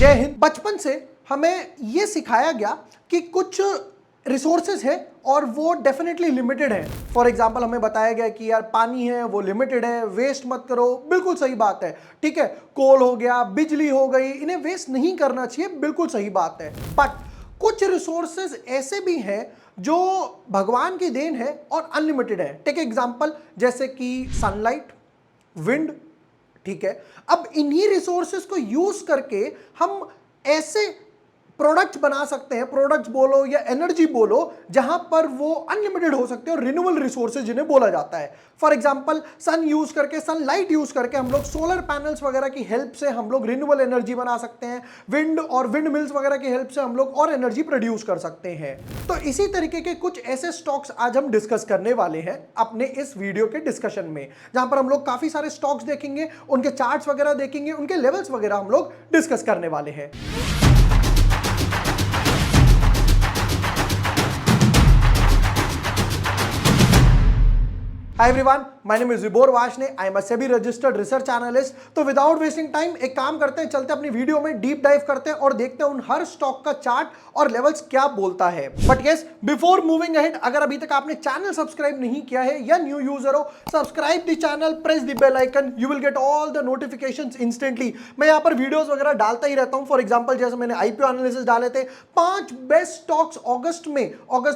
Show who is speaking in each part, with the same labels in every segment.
Speaker 1: जय हिंद। बचपन से हमें ये सिखाया गया कि कुछ रिसोर्सेज है और वो डेफिनेटली लिमिटेड है। फॉर एग्जाम्पल हमें बताया गया कि यार पानी है वो लिमिटेड है, वेस्ट मत करो। बिल्कुल सही बात है, ठीक है। कोल हो गया, बिजली हो गई, इन्हें वेस्ट नहीं करना चाहिए, बिल्कुल सही बात है। बट कुछ रिसोर्सेज ऐसे भी हैं जो भगवान की देन है और अनलिमिटेड है। टेक एग्जाम्पल जैसे कि सनलाइट, विंड, ठीक है। अब इन्हीं रिसोर्सेज को यूज करके हम ऐसे प्रोडक्ट्स बना सकते हैं, प्रोडक्ट्स बोलो या एनर्जी बोलो, जहां पर वो अनलिमिटेड हो सकते हैं और रिन्यूएबल रिसोर्सेज जिन्हें बोला जाता है। फॉर एग्जांपल सन यूज करके, सनलाइट यूज करके हम लोग सोलर पैनल्स वगैरह की हेल्प से हम लोग रिन्यूएबल एनर्जी बना सकते हैं। विंड और विंड मिल्स वगैरह की हेल्प से हम लोग और एनर्जी प्रोड्यूस कर सकते हैं। तो इसी तरीके के कुछ ऐसे स्टॉक्स आज हम डिस्कस करने वाले हैं अपने इस वीडियो के डिस्कशन में, जहां पर हम लोग काफी सारे स्टॉक्स देखेंगे, उनके चार्ट्स वगैरह देखेंगे, उनके लेवल्स वगैरह हम लोग डिस्कस करने वाले हैं। Hi everyone, my name is Vibhor Vashne. I am a SEBI registered research analyst. तो विदाउट वेस्टिंग टाइम एक काम करते हैं, चलते अपनी वीडियो में डीप डाइव करते हैं और देखते हैं उन हर स्टॉक का चार्ट और लेवल्स क्या बोलता है। But yes, before moving ahead, अगर अभी तक आपने चैनल सब्सक्राइब नहीं किया है या न्यू यूजर हो, subscribe the channel, press the bell icon, you will get all the notifications instantly. मैं यहाँ पर वीडियोस वगैरह डालता ही रहता हूँ। फॉर एग्जाम्पल जैसे मैंने आईपीओ एनालिसिस डाले थे, 5 बेस्ट स्टॉक्स अगस्त में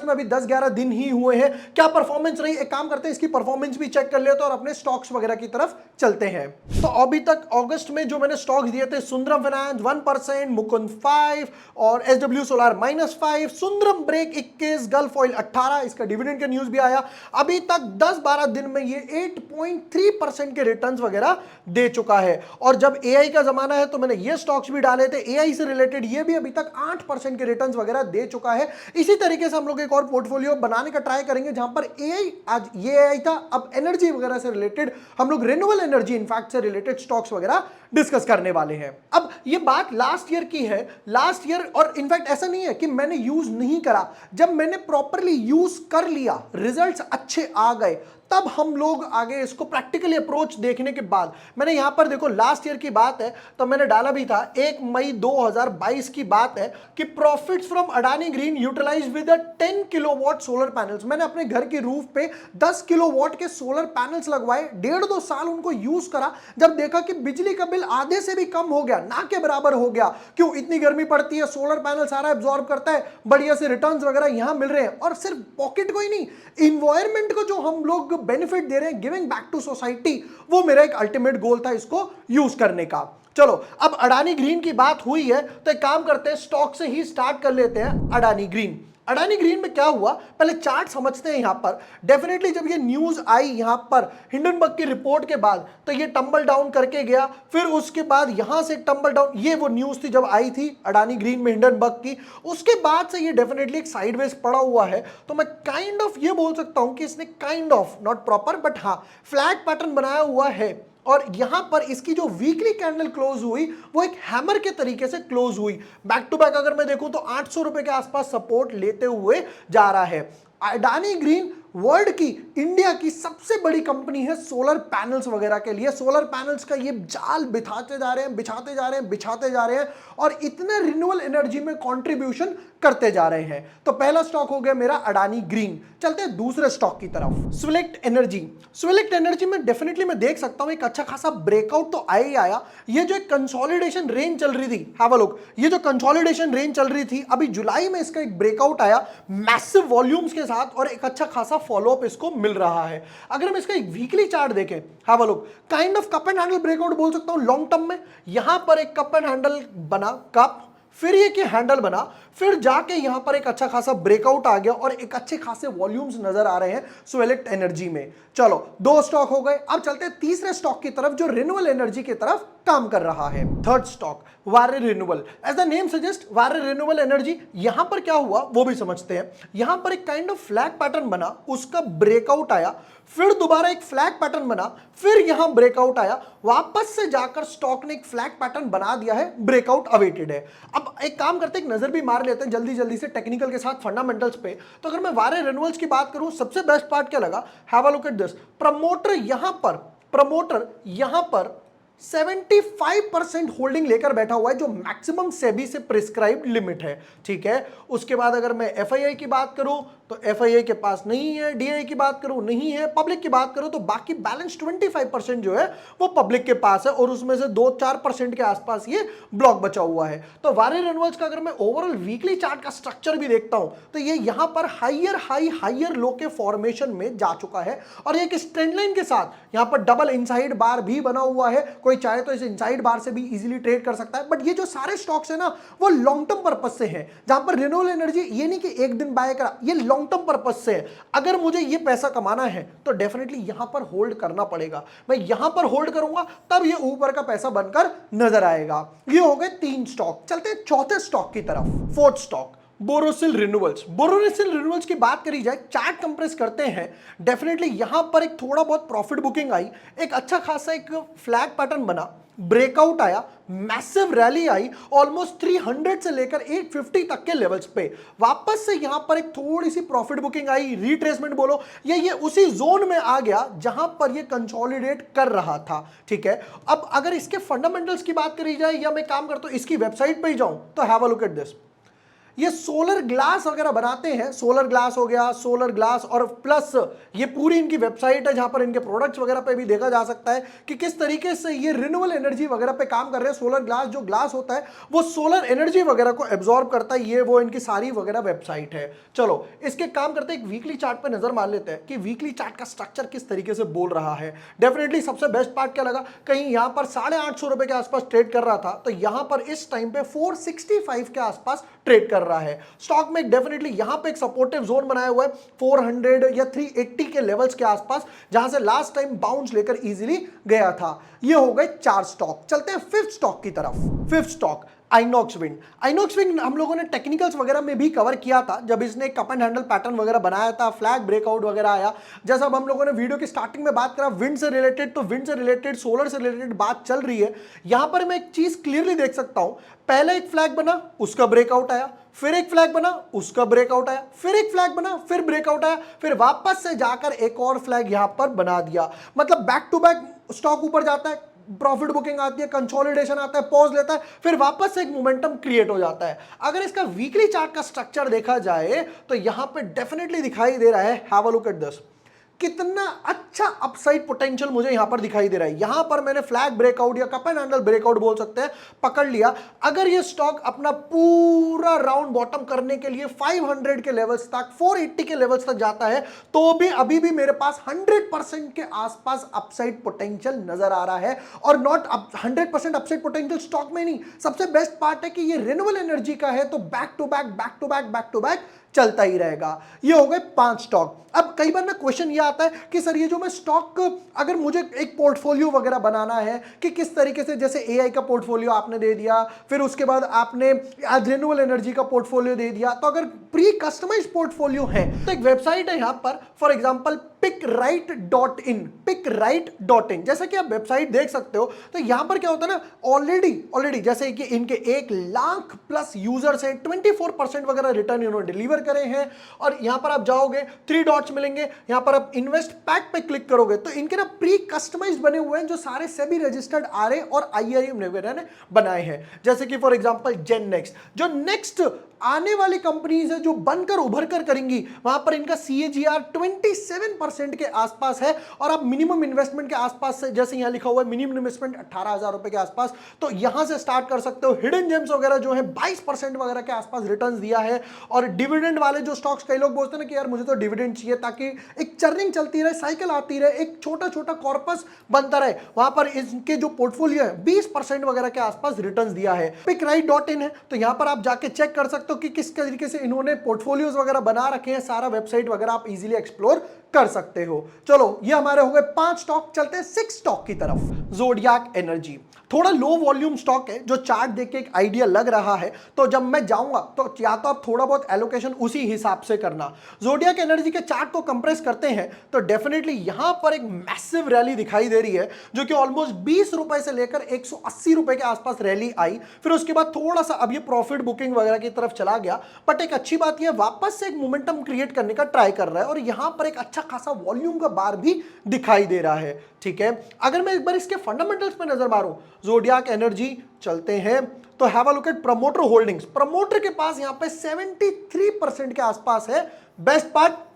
Speaker 1: अभी 10-11 दिन ही हुए हैं, क्या परफॉर्मेंस रही। एक काम करते हैं, इसकी परफॉर्मेंस भी चेक कर लेते हैं और अपने स्टॉक्स वगैरह की तरफ चलते हैं। तो अभी तक अगस्त में जो मैंने स्टॉक्स दिए थे, सुंदरम फाइनेंस 1%, मुकुंद 5 और SW solar -5, Sundaram brake 21, Gulf Oil 18, इसका डिविडेंड का न्यूज भी आया। अभी तक 10-12 दिन में ये 8.3% के रिटर्न्स वगैरह दे चुका है। और जब एआई का जमाना है तो मैंने ये स्टॉक्स भी डाले थे एआई से रिलेटेड, ये भी अभी तक 8% के रिटर्न्स वगैरह दे चुका है। इसी तरीके से हम लोग एक और पोर्टफोलियो बनाने का ट्राई करेंगे जहां पर एआई, आज ये एआई था, अब एनर्जी वगैरह से रिलेटेड हम लोग रिन्यूएबल एनर्जी इनफैक्ट से रिलेटेड स्टॉक्स वगैरह डिस्कस करने वाले हैं। अब ये बात लास्ट ईयर की है, लास्ट ईयर, और इनफैक्ट ऐसा नहीं है कि मैंने यूज नहीं करा। जब मैंने प्रॉपर्ली यूज कर लिया, रिजल्ट्स अच्छे आ गए, तब हम लोग आगे इसको प्रैक्टिकली अप्रोच देखने के बाद, मैंने यहां पर देखो लास्ट ईयर की बात है तो मैंने डाला भी था, 1 मई 2022 की बात है कि profits from Adani Green utilized with 10 kilowatt solar panels. मैंने अपने घर की रूफ पे 10 किलोवाट के सोलर पैनल्स लगवाए, 1.5-2 साल उनको यूज करा। जब देखा कि बिजली का बिल आधे से भी कम हो गया, ना के बराबर हो गया, क्यों, इतनी गर्मी पड़ती है, सोलर पैनल सारा एब्जॉर्ब करता है, बढ़िया से रिटर्न्स वगैरह यहां मिल रहे हैं। और सिर्फ पॉकेट को ही नहीं, इन्वायरमेंट को जो हम लोग बेनिफिट दे रहे हैं, गिविंग बैक टू सोसाइटी, वो मेरा एक अल्टीमेट गोल था इसको यूज करने का। चलो, अब अडानी ग्रीन की बात हुई है तो एक काम करते हैं, स्टॉक से ही स्टार्ट कर लेते हैं। अडानी ग्रीन, अडानी ग्रीन में क्या हुआ, पहले चार्ट समझते हैं। यहां पर डेफिनेटली जब ये न्यूज आई यहां पर हिंडनबर्ग की रिपोर्ट के बाद, तो ये टंबल डाउन करके गया, फिर उसके बाद यहां से टंबल डाउन, ये वो न्यूज थी जब आई थी अडानी ग्रीन में हिंडनबर्ग की। उसके बाद से ये डेफिनेटली एक साइडवेज पड़ा हुआ है। तो मैं काइंड ऑफ ये बोल सकता हूं कि इसने kind of, not proper but हाँ, फ्लैट पैटर्न बनाया हुआ है। और यहां पर इसकी जो वीकली कैंडल क्लोज हुई वो एक हैमर के तरीके से क्लोज हुई। बैक टू बैक अगर मैं देखूं तो 800 रुपए के आसपास सपोर्ट लेते हुए जा रहा है। अडानी ग्रीन वर्ल्ड की, इंडिया की सबसे बड़ी कंपनी है सोलर पैनल्स वगैरह के लिए। सोलर पैनल्स का ये जाल बिछाते जा रहे हैं, बिछाते जा रहे हैं, बिछाते जा रहे हैं और इतना रिन्यूएबल एनर्जी में कंट्रीब्यूशन करते जा रहे हैं। तो पहला स्टॉक हो गया मेरा अडानी ग्रीन। चलते हैं दूसरे स्टॉक की तरफ, स्विलेक्ट एनर्जी। स्विलेक्ट एनर्जी में डेफिनेटली मैं देख सकता हूं एक अच्छा खासा ब्रेकआउट तो आया ही आया। ये जो एक कंसोलिडेशन रेंज चल रही थी, हैव अ लुक, ये जो कंसोलिडेशन रेंज चल रही थी, अभी जुलाई में इसका एक ब्रेकआउट आया मैसिव वॉल्यूम्स के साथ और एक अच्छा खासा फॉलोअप इसको मिल रहा है। अगर हम इसका एक वीकली चार्ट देखें, have a look, kind of cup and handle breakout बोल सकता हूं लॉन्ग टर्म में। यहां पर एक कप एंड हैंडल बना, कप, फिर ये कि हैंडल बना, फिर जाके यहां पर एक अच्छा खासा ब्रेकआउट आ गया और एक अच्छे खासे वॉल्यूम्स नजर आ रहे हैं स्विलेक्ट एनर्जी में। चलो, 2 स्टॉक हो गए। अब चलते हैं तीसरे स्टॉक की तरफ जो रिन्यूएबल एनर्जी की तरफ काम कर रहा है। Third stock, Waaree renewable. As the name suggest, Waaree renewable energy. यहां पर क्या हुआ वो भी समझते हैं। यहां पर एक काइंड ऑफ फ्लैग पैटर्न बना, उसका ब्रेकआउट आया, फिर दोबारा एक फ्लैग पैटर्न बना, फिर यहां ब्रेकआउट आया, वापस से जाकर स्टॉक ने एक फ्लैग पैटर्न बना दिया है, ब्रेकआउट अवेटेड है। अब एक काम करते हैं, एक नजर भी मार लेते हैं जल्दी जल्दी से टेक्निकल के साथ फंडामेंटल्स पे। तो अगर मैं वारे रिन्यूअल्स की बात करूं, सबसे बेस्ट पार्ट क्या लगा, have a look at this. Promoter यहां पर 75% होल्डिंग लेकर बैठा हुआ है, जो मैक्सिमम सेबी से प्रिस्क्राइब्ड लिमिट है। ठीक है, उसके बाद अगर मैं एफआईआई की बात करूं तो एफआईआई के पास नहीं है, डीआई की बात करूं नहीं है, पब्लिक की बात करूं तो बाकी बैलेंस 25% जो है वो पब्लिक के पास है, और उसमें से 2-4% के आसपास ये ब्लॉक बचा हुआ है। तो वारे रेनोल्ड्स का अगर मैं ओवरऑल वीकली चार्ट का स्ट्रक्चर भी देखता हूं तो ये यहां पर हाइयर हाई हाइयर लो के फॉर्मेशन में जा चुका है, और एक ट्रेंड लाइन के साथ यहां पर डबल इनसाइड बार भी बना हुआ है। कोई चाहे तो इस इनसाइड बार से भी इजीली ट्रेड कर सकता है, बट ये जो सारे स्टॉक्स है ना वो लॉन्ग टर्म पर्पस से है। जहां पर रेनोल एनर्जी ये नहीं कि एक दिन बाय करा, ये लॉन्ग टर्म पर्पस से है। अगर मुझे ये पैसा कमाना है तो डेफिनेटली यहां पर होल्ड करना पड़ेगा। मैं यहां पर होल्ड करूंगा तब ये ऊपर का पैसा बनकर नजर आएगा। ये हो गए 3 स्टॉक। चलते हैं चौथे स्टॉक की तरफ। Fourth stock Borosil renewables. Borosil renewables की बात करी जाए, चार्ट कंप्रेस करते हैं, डेफिनेटली यहां पर एक थोड़ा बहुत प्रॉफिट बुकिंग आई, एक अच्छा खासा एक फ्लैग पैटर्न बना, ब्रेकआउट आया, मैसिव रैली आई, ऑलमोस्ट 300 से लेकर 850 तक के लेवल्स पे। वापस से यहां पर एक थोड़ी सी प्रॉफिट बुकिंग आई, रिट्रेसमेंट बोलो, ये उसी जोन में आ गया जहां पर ये कंसोलिडेट कर रहा था। ठीक है, अब अगर इसके फंडामेंटल्स की बात करी जाए, या मैं काम करता हूं इसकी वेबसाइट पे ही जाऊं तो have a look at this. ये सोलर ग्लास वगैरह बनाते हैं, सोलर ग्लास हो गया, सोलर ग्लास, और प्लस ये पूरी इनकी वेबसाइट है जहां पर इनके प्रोडक्ट्स वगैरह पे भी देखा जा सकता है कि किस तरीके से ये रिन्यूएबल एनर्जी वगैरह पे काम कर रहे हैं। सोलर ग्लास, जो ग्लास होता है वो सोलर एनर्जी वगैरह को एब्जॉर्ब करता है, ये वो इनकी सारी वगैरह वेबसाइट है। चलो इसके काम करते एक वीकली चार्ट पे नजर मार लेते हैं कि वीकली चार्ट का स्ट्रक्चर किस तरीके से बोल रहा है। डेफिनेटली सबसे बेस्ट पार्ट क्या लगा, कहीं यहां पर 850 रुपए के आसपास ट्रेड कर रहा था, तो यहां पर इस टाइम पे 465 के आसपास ट्रेड कर रहा है। स्टॉक में डेफिनेटली यहां पे एक सपोर्टिव जोन बनाया हुआ है 400 या 380 के लेवल्स के आसपास, जहां से लास्ट टाइम बाउंस लेकर इजीली गया था। ये हो गए 4 स्टॉक। चलते हैं 5th स्टॉक की तरफ। 5th stock INOX wind. INOX wind हम लोगों ने टेक्निकल्स वगैरह में भी कवर किया था, जब इसने कप एंड हैंडल पैटर्न वगैरह बनाया था, फ्लैग ब्रेकआउट वगैरह आया। जैसा अब हम लोगों ने वीडियो की स्टार्टिंग में बात करा विंड से रिलेटेड, तो विंड से रिलेटेड, सोलर से रिलेटेड बात चल रही है। यहां पर मैं एक चीज क्लियरली देख सकता हूं, पहले एक फ्लैग बना, उसका ब्रेकआउट आया, फिर एक फ्लैग बना, उसका ब्रेकआउट आया, फिर एक फ्लैग बना, फिर ब्रेकआउट आया, फिर वापस से जाकर एक और फ्लैग यहां पर बना दिया। मतलब बैक टू बैक स्टॉक ऊपर जाता है, प्रॉफिट बुकिंग आती है, कंसोलिडेशन आता है, पॉज लेता है, फिर वापस से एक मोमेंटम क्रिएट हो जाता है। अगर इसका वीकली चार्ट का स्ट्रक्चर देखा जाए तो यहां पे डेफिनेटली दिखाई दे रहा है, have a look at this, कितना अच्छा अपसाइड पोटेंशियल मुझे यहां पर दिखाई दे रहा है। यहां पर मैंने फ्लैग ब्रेकआउट या कप एंड हैंडल ब्रेकआउट बोल सकते हैं, पकड़ लिया। अगर ये स्टॉक अपना पूरा राउंड बॉटम करने के लिए 500 के लेवल्स तक, 480 के लेवल्स तक जाता है, तो भी अभी भी मेरे पास 100% के आसपास अपसाइड पोटेंशियल नजर आ रहा है। और नॉट 100% अपसाइड पोटेंशियल स्टॉक में नहीं, सबसे बेस्ट पार्ट है कि ये रिन्यूएबल एनर्जी का है, तो back to back back to back back to back चलता ही रहेगा। ये हो गए 5 स्टॉक। अब कई बार ना क्वेश्चन ये आता है कि सर ये जो मैं स्टॉक, अगर मुझे एक पोर्टफोलियो वगैरह बनाना है कि किस तरीके से, जैसे एआई का पोर्टफोलियो आपने दे दिया, फिर उसके बाद आपने आज रिन्यूएबल एनर्जी का पोर्टफोलियो दे दिया, तो अगर प्री कस्टमाइज्ड पोर्टफोलियो है तो एक वेबसाइट है यहां पर, फॉर एग्जांपल pickright.in, pickright.in, जैसा कि आप वेबसाइट देख सकते हो। तो यहां पर क्या होता है ना, ऑलरेडी जैसे कि इनके 1 लाख प्लस यूजर्स हैं, 24% वगैरह रिटर्न इन्होंने डिलीवर करे हैं। और यहां पर आप जाओगे, 3 डॉट्स मिलेंगे, यहां पर आप इन्वेस्ट पैक पे क्लिक करोगे तो इनके ना प्री कस्टमाइज्ड बने हुए हैं, जो सारे सेबी रजिस्टर्ड आरए और आईआईएम वगैरह ने बनाए हैं। जैसे कि फॉर एग्जांपल जेन नेक्स्ट, जो नेक्स्ट आने वाली कंपनीज है जो बनकर उभर कर करेंगी, वहां पर इनका CAGR 27% के आसपास है। और आप मिनिमम इन्वेस्टमेंट के आसपास से, जैसे यहां लिखा हुआ है मिनिमम इन्वेस्टमेंट 18,000 रुपए के आसपास, तो यहां से स्टार्ट कर सकते हो। हिडन जेम्स वगैरह जो है 22% वगैरह के आसपास रिटर्न्स दिया है। और डिविडेंड वाले जो स्टॉक्स, कई लोग बोलते हैं ना कि यार मुझे तो डिविडेंड चाहिए ताकि एक चर्निंग चलती रहे, साइकिल आती रहे, एक छोटा छोटा कॉर्पस बनता रहे, वहां पर इनके जो पोर्टफोलियो है 20% वगैरह के आसपास रिटर्न्स दिया है। pickright.in है, तो यहां पर आप जाके चेक कर सकते हो कि किस तरीके से इन्होंने पोर्टफोलियोज वगैरह बना रखे हैं, सारा वेबसाइट वगैरह आप इजीली एक्सप्लोर कर सकते हो। चलो ये हमारे हो गए 5 स्टॉक। चलते हैं 6 स्टॉक की तरफ। ज़ोडियाक एनर्जी थोड़ा लो वॉल्यूम स्टॉक है, जो चार्ट देख के एक आइडिया लग रहा है, तो जब मैं जाऊंगा तो या तो आप थोड़ा बहुत एलोकेशन उसी हिसाब से करना। ज़ोडियाक एनर्जी के चार्ट को कंप्रेस करते हैं तो डेफिनेटली यहां पर एक मैसिव रैली दिखाई दे रही है, जो कि ऑलमोस्ट 20 रुपए से लेकर 180 रुपए के आसपास रैली आई। फिर उसके बाद थोड़ा सा अब ये प्रॉफिट बुकिंग वगैरह की तरफ चला गया, बट एक अच्छी बात यह वापस से एक मोमेंटम क्रिएट करने का ट्राई कर रहा है और यहां पर एक अच्छा खासा खासा वॉल्यूम का बार भी दिखाई दे रहा है। ठीक है, अगर मैं एक बार इसके फंडामेंटल्स पे नजर मारूं, ज़ोडियाक एनर्जी चलते हैं तो have a look at promoter holdings. Promoter के पास यहां पे 73% के आसपास है। Best part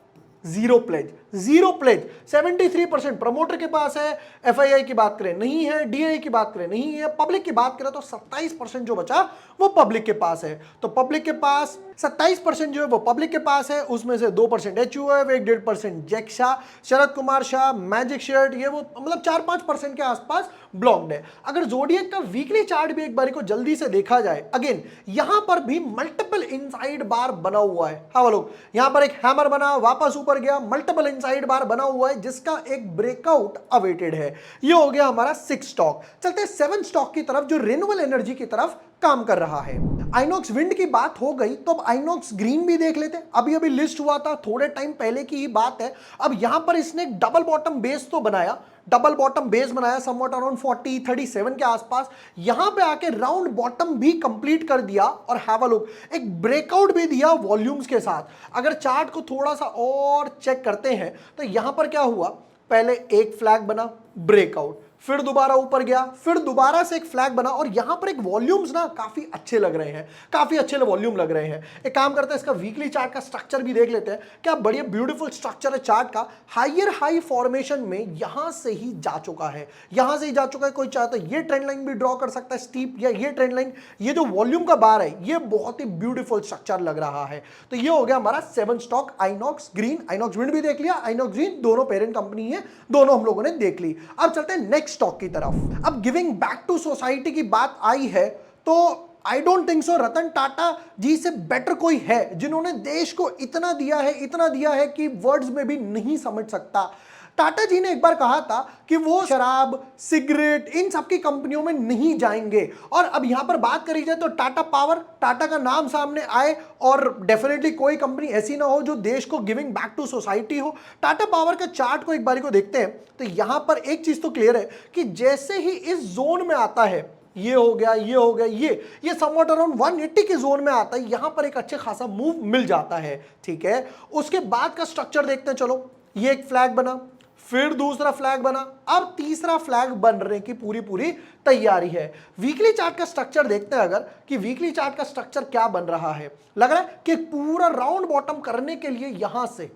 Speaker 1: zero pledge, 73% promoter के पास है। एफआईआई की बात करें नहीं है, डीआई की बात करें नहीं है, पब्लिक की बात करें तो 27% जो बचा वो पब्लिक के पास है। तो पब्लिक के पास 27% जो है वो पब्लिक के पास है, उसमें से 2% HUF, 1.5% जेक्सा, Sharad Kumar Shah, magic shirt, ये वो मतलब 4-5% के आसपास ब्लॉक्ड है। अगर ज़ोडिएक का वीकली चार्ट भी एक बारी को जल्दी से देखा जाए, अगेन यहां पर भी मल्टीपल इनसाइड बार बना हुआ है। हाँ लोग, यहां पर एक हैमर बना, वापस ऊपर गया, मल्टीपल इनसाइड बार बना हुआ है जिसका एक ब्रेकआउट अवेटेड है। ये हो गया हमारा 6 स्टॉक। चलते हैं 7 स्टॉक की तरफ जो रिन्यूएबल एनर्जी की तरफ काम कर रहा है। आइनॉक्स विंड की बात हो गई तो अब आइनॉक्स ग्रीन भी देख लेते हैं। अभी अभी लिस्ट हुआ था, थोड़े टाइम पहले की ही बात है। अब यहां पर इसने एक डबल बॉटम बेस तो बनाया, डबल बॉटम बेस बनाया समवॉट अराउंड 40-37 के आसपास। यहां पे आके राउंड बॉटम भी कंप्लीट कर दिया और हैव अ लुक, एक ब्रेकआउट भी दिया वॉल्यूम्स के साथ। अगर चार्ट को थोड़ा सा और चेक करते हैं तो यहां पर क्या हुआ, पहले एक फ्लैग बना, ब्रेकआउट, फिर दोबारा ऊपर गया, फिर दोबारा से एक फ्लैग बना और यहां पर एक वॉल्यूम्स ना काफी अच्छे लग रहे हैं, काफी अच्छे वॉल्यूम लग रहे हैं। एक काम करते हैं, इसका वीकली चार्ट का स्ट्रक्चर भी देख लेते हैं। क्या बढ़िया ब्यूटीफुल स्ट्रक्चर है चार्ट का। हायर हाई फॉर्मेशन में यहां से ही जा चुका है, यहां से ही जा चुका है। कोई चाहता है ये ट्रेंड लाइन भी ड्रॉ कर सकता है स्टीप, या ये ट्रेंड लाइन, ये जो वॉल्यूम का बार है ये बहुत ही ब्यूटीफुल स्ट्रक्चर लग रहा है। तो ये हो गया हमारा 7 stock, INOX green, INOX wind भी देख लिया, आइनॉक्स ग्रीन, दोनों पेरेंट कंपनी है, दोनों हम लोगों ने देख ली। अब चलते हैं नेक्स्ट स्टॉक की तरफ। अब गिविंग बैक टू सोसाइटी की बात आई है तो I don't think so Ratan Tata जी से बेटर कोई है जिन्होंने देश को इतना दिया है, इतना दिया है कि वर्ड्स में भी नहीं समझ सकता। टाटा जी ने एक बार कहा था कि वो शराब, सिगरेट, इन सब की कंपनियों में नहीं जाएंगे। और अब यहां पर बात करी जाए तो टाटा पावर, टाटा का नाम सामने आए और डेफिनेटली कोई कंपनी ऐसी ना हो जो देश को गिविंग बैक टू सोसाइटी हो। टाटा पावर का चार्ट को एक बारी को देखते हैं तो यहां पर एक चीज तो क्लियर है कि जैसे ही इस जोन में आता है, ये हो गया, ये हो गया, ये समवॉट अराउंड 180 के जोन में आता है, यहां पर एक अच्छे खासा मूव मिल जाता है। ठीक है, उसके बाद का स्ट्रक्चर देखते हैं। चलो, ये एक फ्लैग बना, फिर दूसरा फ्लैग बना, अब तीसरा फ्लैग बनने की पूरी तैयारी है। वीकली चार्ट का स्ट्रक्चर देखते हैं अगर, कि वीकली चार्ट का स्ट्रक्चर क्या बन रहा है। लग रहा है कि पूरा राउंड बॉटम करने के लिए यहां से,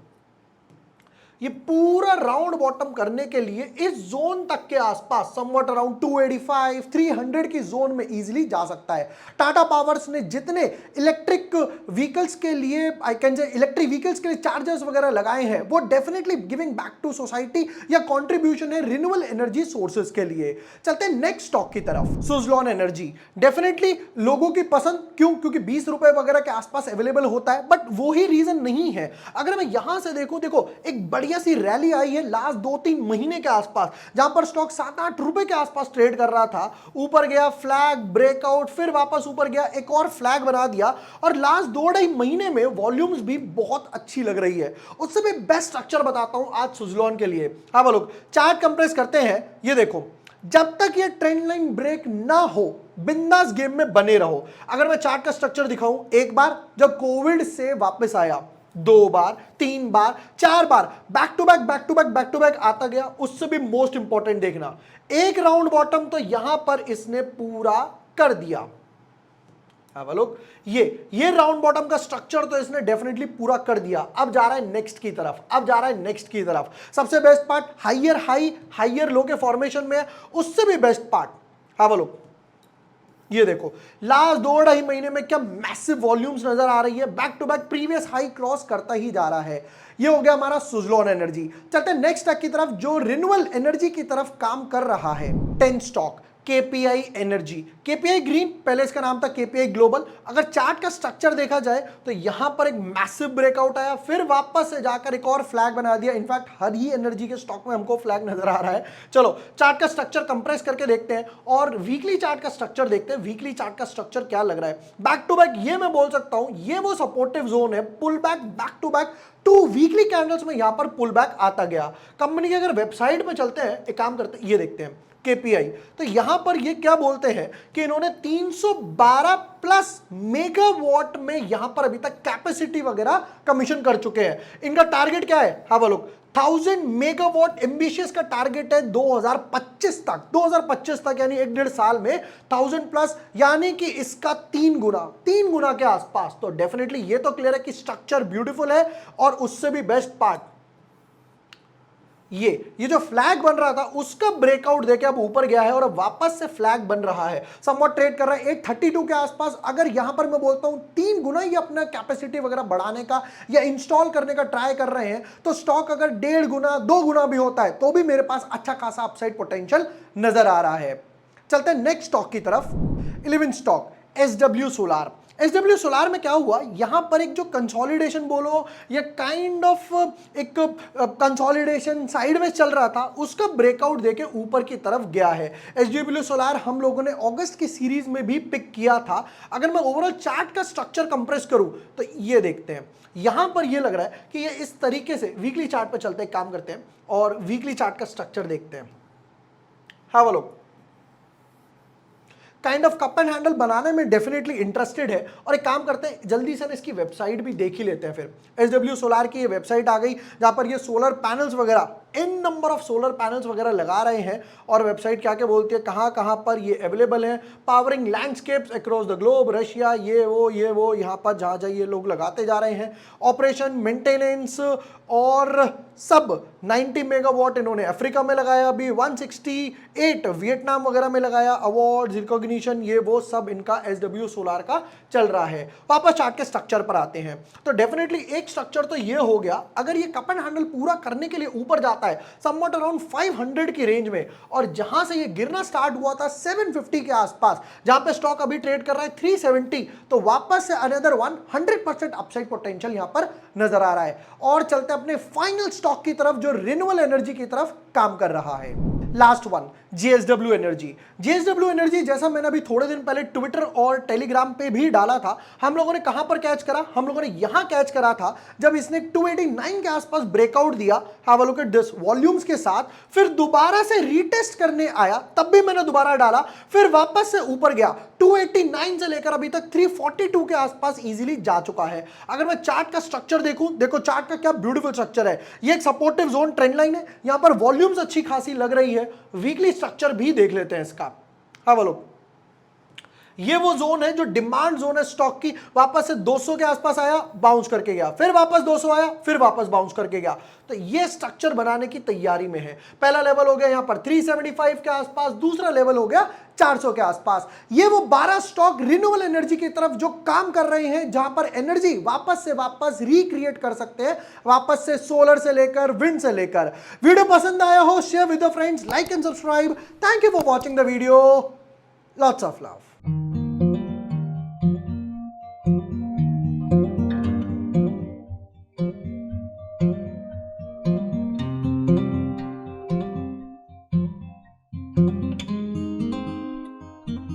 Speaker 1: ये पूरा राउंड बॉटम करने के लिए इस जोन तक के आसपास समवट अराउंड 285, 300 की जोन में इजीली जा सकता है। टाटा पावर्स ने जितने इलेक्ट्रिक व्हीकल्स के लिए, I can say electric vehicles के लिए चार्जर्स वगैरह लगाए हैं, वो definitely giving back to society या कंट्रीब्यूशन है रिन्यूएबल एनर्जी सोर्सेज के लिए। चलते हैं नेक्स्ट स्टॉक की तरफ, सुज़लॉन एनर्जी। डेफिनेटली लोगों की पसंद, क्यों? क्योंकि 20 रुपए वगैरह के आसपास अवेलेबल होता है, बट वो ही रीजन नहीं है। अगर मैं यहां से देखूं, देखो एक बढ़िया सी रैली आई है लास्ट 2-3 महीने के आसपास, जहां पर स्टॉक 7-8 रुपए के आसपास ट्रेड कर रहा था, ऊपर गया, फ्लैग, ब्रेकआउट, फिर वापस ऊपर गया, एक और फ्लैग बना दिया और लास्ट 2-2.5 महीने में वॉल्यूम्स भी बहुत अच्छी लग रही है। उससे भी बेस्ट स्ट्रक्चर बताता हूं आज सुज़लॉन के लिए। हाँ लोग, चार्ट कंप्रेस करते हैं, ये देखो, जब तक ये ट्रेंड लाइन ब्रेक ना हो बिंदास गेम में बने रहो। अगर मैं चार्ट का स्ट्रक्चर दिखाऊं, एक बार जब कोविड से वापस आया, 2 बार, 3 बार, 4 बार बैक टू बैक आता गया। उससे भी मोस्ट इंपॉर्टेंट देखना, एक राउंड बॉटम तो यहां पर इसने पूरा कर दिया। लोग, ये राउंड बॉटम का स्ट्रक्चर तो इसने डेफिनेटली पूरा कर दिया। अब जा रहा है नेक्स्ट की तरफ, सबसे best part higher high, higher low के फॉर्मेशन में है, उससे भी बेस्ट पार्ट। हाँ बोलो, ये देखो लास्ट 2-2.5 महीने में क्या मैसिव वॉल्यूम्स नजर आ रही है, back to back previous high cross करता ही जा रहा है। ये हो गया हमारा सुज़लॉन एनर्जी। चलते हैं नेक्स्ट स्टॉक की तरफ जो रिन्यूएबल एनर्जी की तरफ काम कर रहा है, 10 stock, KPI energy. KPI green, पहले इसका नाम था केपीआई ग्लोबल। अगर चार्ट का स्ट्रक्चर देखा जाए तो यहां पर एक मैसिव ब्रेकआउट आया, फिर वापस से जाकर एक और फ्लैग बना दिया। इनफैक्ट हर ही एनर्जी के स्टॉक में हमको फ्लैग नजर आ रहा है। चलो चार्ट का स्ट्रक्चर कंप्रेस करके देखते हैं और वीकली चार्ट का स्ट्रक्चर देखते हैं। वीकली चार्ट का स्ट्रक्चर क्या लग रहा है, बैक टू बैक, ये मैं बोल सकता हूं ये वो सपोर्टिव जोन है, pull back to back 2 weekly candles में यहां पर पुल बैक आता गया। कंपनी की अगर वेबसाइट में चलते हैं, एक काम करते हैं, ये देखते हैं KPI। तो यहां पर ये क्या बोलते हैं कि इन्होंने 312 प्लस मेगावाट में यहां पर अभी तक कैपेसिटी वगैरह कमीशन कर चुके हैं। इनका टारगेट क्या है, have a look, 1000 megawatt ambitious का टारगेट है 2025 तक। 2025 तक यानी 1.5 साल में 1000 प्लस, यानी कि इसका 3 गुना के आसपास। तो डेफिनेटली ये तो क्लियर है कि स्ट्रक्चर ब्यूटीफुल है। और उससे भी बेस्ट पार्ट, ये जो फ्लैग बन रहा था उसका ब्रेकआउट देके अब ऊपर गया है और अब वापस से फ्लैग बन रहा है। समवॉट ट्रेड कर रहा है 832 के आसपास। अगर यहां पर मैं बोलता हूं 3 गुना ये अपना कैपेसिटी वगैरह बढ़ाने का या इंस्टॉल करने का ट्राई कर रहे हैं, तो स्टॉक अगर 1.5 गुना 2 गुना भी होता है तो भी मेरे पास अच्छा खासा अपसाइड पोटेंशियल नजर आ रहा है। चलते हैं नेक्स्ट स्टॉक की तरफ। 11 stock SW solar. SW solar में क्या हुआ, यहां पर एक जो कंसोलिडेशन बोलो या काइंड ऑफ एक कंसोलिडेशन साइडवेज चल रहा था, उसका ब्रेकआउट देके ऊपर की तरफ गया है। SW सोलार हम लोगों ने अगस्त की सीरीज में भी पिक किया था। अगर मैं ओवरऑल चार्ट का स्ट्रक्चर कंप्रेस करूं तो ये देखते हैं, यहां पर ये लग रहा है कि ये इस तरीके से वीकली चार्ट पर चलते काम करते हैं और वीकली चार्ट का स्ट्रक्चर देखते हैं। Have a look, kind of cup and handle बनाने में डेफिनेटली इंटरेस्टेड है। और एक काम करते हैं, जल्दी से इसकी वेबसाइट भी देख ही लेते हैं। फिर SW सोलार की ये वेबसाइट आ गई जहां पर ये सोलर पैनल्स वगैरह, इन नंबर ऑफ सोलर पैनल्स वगैरह लगा रहे हैं। और वेबसाइट क्या क्या बोलती है, कहां कहां पर ये अवेलेबल है, powering landscapes across the globe, Russia, ये वो यहां पर जहां जहां ये लोग लगाते जा रहे हैं। ऑपरेशन, मेंटेनेंस और सब 90 मेगावाट इन्होंने अफ्रीका में लगाया, अभी 168 वियतनाम वगैरह में लगाया। अवार्ड, रिकॉग्निशन, ये वो सब इनका SW सोलार का चल रहा है। वापस चार्ट के स्ट्रक्चर पर आते हैं तो डेफिनेटली एक स्ट्रक्चर तो ये हो गया, अगर ये कप एंड हैंडल पूरा करने के लिए ऊपर जाता है समवॉट अराउंड 500 की रेंज में, और जहां से ये गिरना स्टार्ट हुआ था 750 के आसपास, जहां पे स्टॉक अभी ट्रेड कर रहा है 370, तो वापस से अनदर 100% अपसाइड पोटेंशियल यहां पर नजर आ रहा है। और चलते अपने फाइनल स्टॉक की तरफ जो रिन्यूएबल एनर्जी की तरफ काम कर रहा है। Last one, JSW energy. JSW energy जैसा मैंने अभी थोड़े दिन पहले ट्विटर और टेलीग्राम पे भी डाला था, हम लोगों ने कहां पर कैच करा, हम लोगों ने यहां कैच करा था जब इसने 289 के आसपास ब्रेकआउट दिया, have a look at this, volumes के साथ, फिर दोबारा से रीटेस्ट करने आया, तब भी मैंने दोबारा डाला, फिर वापस से ऊपर गया 289 से लेकर अभी तक 342 के आसपास इजीली जा चुका है। अगर मैं चार्ट का स्ट्रक्चर देखूं, देखो चार्ट का क्या ब्यूटीफुल स्ट्रक्चर है। ये एक सपोर्टिव जोन ट्रेंड लाइन है, यहां पर वॉल्यूम्स अच्छी खासी लग रही है। वीकली स्ट्रक्चर भी देख लेते हैं इसका, हैव अ लुक। ये वो जोन है जो डिमांड जोन है स्टॉक की, वापस से 200 के आसपास आया, बाउंस करके गया, फिर वापस 200 आया, फिर वापस बाउंस करके गया। तो ये स्ट्रक्चर बनाने की तैयारी में है। पहला लेवल हो गया यहां पर 375 के आसपास, दूसरा लेवल हो गया 400 के आसपास। ये वो 12 स्टॉक रिन्यूएबल एनर्जी की तरफ जो काम कर रहे हैं, जहां पर एनर्जी वापस रिक्रिएट कर सकते हैं, वापस से सोलर से लेकर विंड से लेकर। वीडियो पसंद आया हो, share with your friends, like and subscribe. Thank you for watching the video, lots of love.